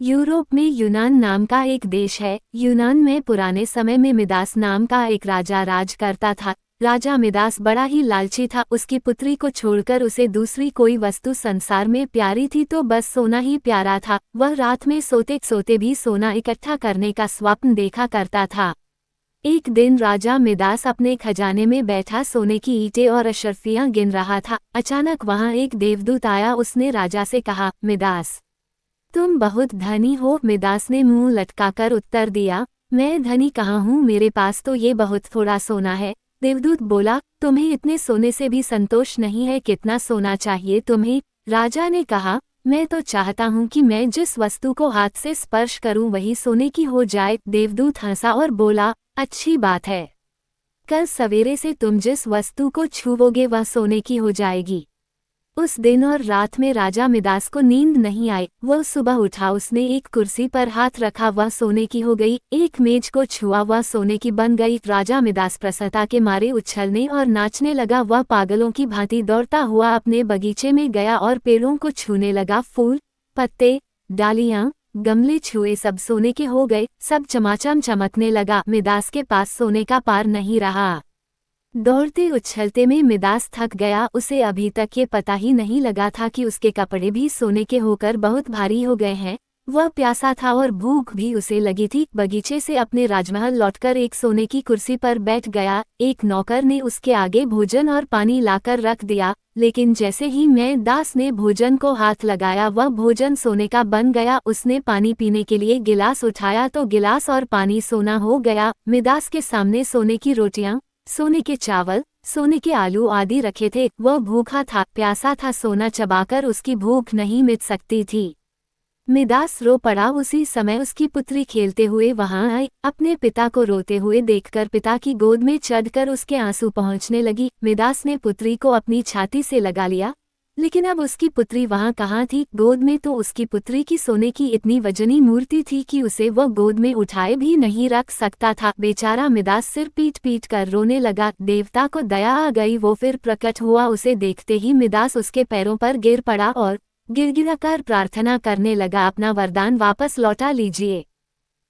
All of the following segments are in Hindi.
यूरोप में यूनान नाम का एक देश है। यूनान में पुराने समय में मिदास नाम का एक राजा राज करता था। राजा मिदास बड़ा ही लालची था। उसकी पुत्री को छोड़कर उसे दूसरी कोई वस्तु संसार में प्यारी थी तो बस सोना ही प्यारा था। वह रात में सोते सोते भी सोना इकट्ठा करने का स्वप्न देखा करता था। एक दिन राजा मिदास अपने खजाने में बैठा सोने की ईंटें और अशर्फियां गिन रहा था। अचानक वहां एक देवदूत आया। उसने राजा से कहा, मिदास, तुम बहुत धनी हो। मिदास ने मुंह लटकाकर उत्तर दिया, मैं धनी कहाँ हूँ, मेरे पास तो ये बहुत थोड़ा सोना है। देवदूत बोला, तुम्हें इतने सोने से भी संतोष नहीं है, कितना सोना चाहिए तुम्हें? राजा ने कहा, मैं तो चाहता हूँ कि मैं जिस वस्तु को हाथ से स्पर्श करूँ वही सोने की हो जाए। देवदूत हंसा और बोला, अच्छी बात है, कल सवेरे से तुम जिस वस्तु को छूओगे वह सोने की हो जाएगी। उस दिन और रात में राजा मिदास को नींद नहीं आई। वह सुबह उठा, उसने एक कुर्सी पर हाथ रखा, वह सोने की हो गई। एक मेज को छुआ, वह सोने की बन गई। राजा मिदास प्रसन्नता के मारे उछलने और नाचने लगा। वह पागलों की भांति दौड़ता हुआ अपने बगीचे में गया और पेड़ों को छूने लगा। फूल, पत्ते, डालियां, गमले छुए, सब सोने के हो गए। सब चमाचम चमकने लगा। मिदास के पास सोने का पार नहीं रहा। दौड़ते उछलते में मिदास थक गया। उसे अभी तक ये पता ही नहीं लगा था कि उसके कपड़े भी सोने के होकर बहुत भारी हो गए हैं। वह प्यासा था और भूख भी उसे लगी थी। बगीचे से अपने राजमहल लौटकर एक सोने की कुर्सी पर बैठ गया। एक नौकर ने उसके आगे भोजन और पानी लाकर रख दिया, लेकिन जैसे ही मिदास ने भोजन को हाथ लगाया वह भोजन सोने का बन गया। उसने पानी पीने के लिए गिलास उठाया तो गिलास और पानी सोना हो गया। मिदास के सामने सोने की रोटियां, सोने के चावल, सोने के आलू आदि रखे थे। वह भूखा था, प्यासा था, सोना चबाकर उसकी भूख नहीं मिट सकती थी। मिदास रो पड़ा। उसी समय उसकी पुत्री खेलते हुए वहां आई। अपने पिता को रोते हुए देखकर पिता की गोद में चढ़कर उसके आंसू पहुंचने लगी। मिदास ने पुत्री को अपनी छाती से लगा लिया, लेकिन अब उसकी पुत्री वहां कहाँ थी? गोद में तो उसकी पुत्री की सोने की इतनी वजनी मूर्ति थी कि उसे वह गोद में उठाए भी नहीं रख सकता था। बेचारा मिदास सिर पीट पीट कर रोने लगा। देवता को दया आ गई, वो फिर प्रकट हुआ। उसे देखते ही मिदास उसके पैरों पर गिर पड़ा और गिड़गिड़ाकर प्रार्थना करने लगा, अपना वरदान वापस लौटा लीजिए।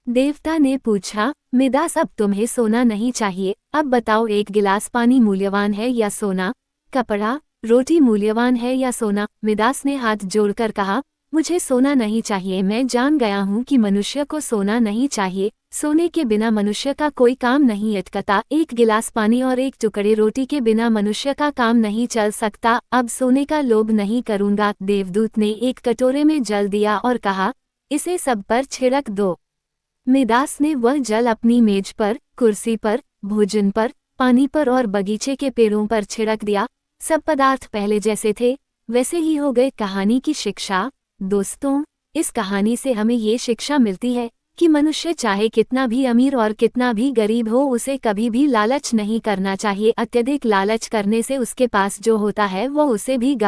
देवता ने पूछा, मिदास, अब तुम्हें सोना नहीं चाहिए, अब बताओ, एक गिलास पानी मूल्यवान है या सोना? कपड़ा, रोटी मूल्यवान है या सोना? मिदास ने हाथ जोड़कर कहा, मुझे सोना नहीं चाहिए। मैं जान गया हूँ कि मनुष्य को सोना नहीं चाहिए। सोने के बिना मनुष्य का कोई काम नहीं अटकता। एक गिलास पानी और एक टुकड़े रोटी के बिना मनुष्य का काम नहीं चल सकता। अब सोने का लोभ नहीं करूँगा। देवदूत ने एक कटोरे में जल दिया और कहा, इसे सब पर छिड़क दो। मिदास ने वह जल अपनी मेज पर, कुर्सी पर, भोजन पर, पानी पर और बगीचे के पेड़ों पर छिड़क दिया। सब पदार्थ पहले जैसे थे वैसे ही हो गए। कहानी की शिक्षा। दोस्तों, इस कहानी से हमें ये शिक्षा मिलती है कि मनुष्य चाहे कितना भी अमीर और कितना भी गरीब हो, उसे कभी भी लालच नहीं करना चाहिए। अत्यधिक लालच करने से उसके पास जो होता है वो उसे भी गवा